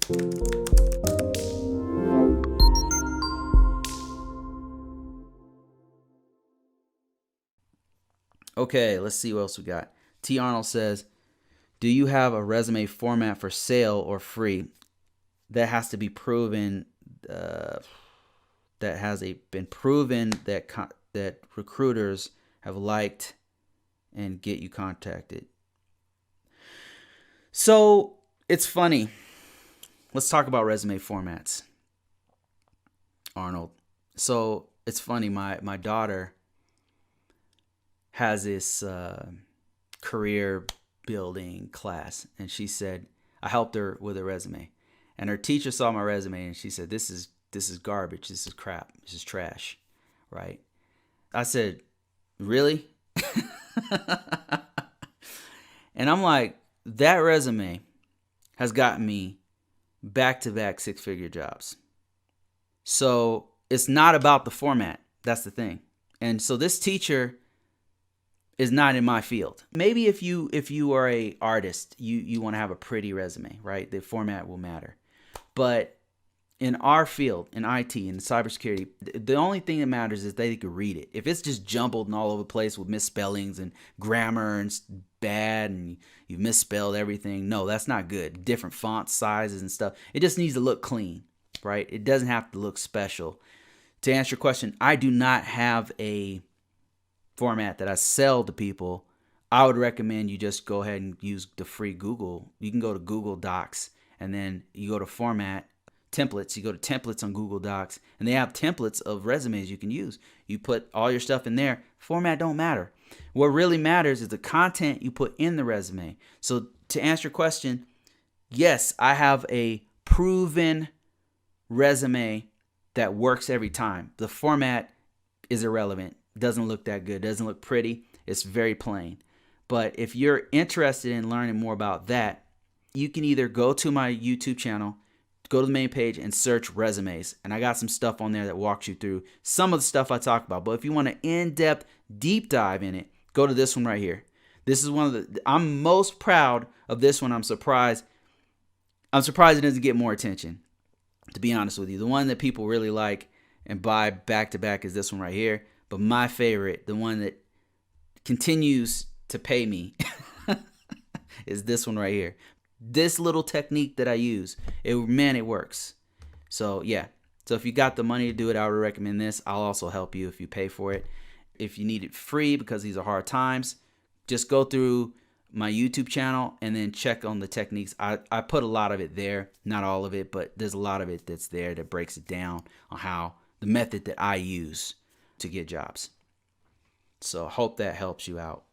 Okay, let's see what else we got. T. Arnold says, do you have a resume format for sale or free that has to be proven, been proven that recruiters have liked and get you contacted? So it's funny. Let's talk about resume formats, Arnold. So it's funny. My daughter has this career building class, and she said, I helped her with a resume, and her teacher saw my resume and she said, this is garbage, this is crap, this is trash, right? I said, really? And I'm like, that resume has gotten me back-to-back six-figure jobs. So it's not about the format. That's the thing. And so this teacher is not in my field. Maybe if you are a artist, you want to have a pretty resume, right? The format will matter. But in our field, in IT, in cybersecurity, the only thing that matters is they can read it. If it's just jumbled and all over the place with misspellings and grammar and bad and you misspelled everything, no, that's not good. Different font sizes and stuff. It just needs to look clean, right? It doesn't have to look special. To answer your question, I do not have a format that I sell to people. I would recommend you just go ahead and use the free Google. You can go to Google Docs and then you go to format, templates. You go to templates on Google Docs and they have templates of resumes you can use. You put all your stuff in there. Format don't matter. What really matters is the content you put in the resume. So to answer your question, yes, I have a proven resume that works every time. The format is irrelevant. Doesn't look that good. Doesn't look pretty. It's very plain. But if you're interested in learning more about that, you can either go to my YouTube channel, go to the main page and search resumes. And I got some stuff on there that walks you through some of the stuff I talk about. But if you want an in-depth, deep dive in it, go to this one right here. This is one of the, I'm most proud of this one. I'm surprised it doesn't get more attention, to be honest with you. The one that people really like and buy back to back is this one right here. But my favorite, the one that continues to pay me, is this one right here. This little technique that I use, it works. So yeah. So if you got the money to do it, I would recommend this. I'll also help you if you pay for it. If you need it free because these are hard times, just go through my YouTube channel and then check on the techniques. I put a lot of it there, not all of it, but there's a lot of it that's there that breaks it down on how the method that I use to get jobs. So I hope that helps you out.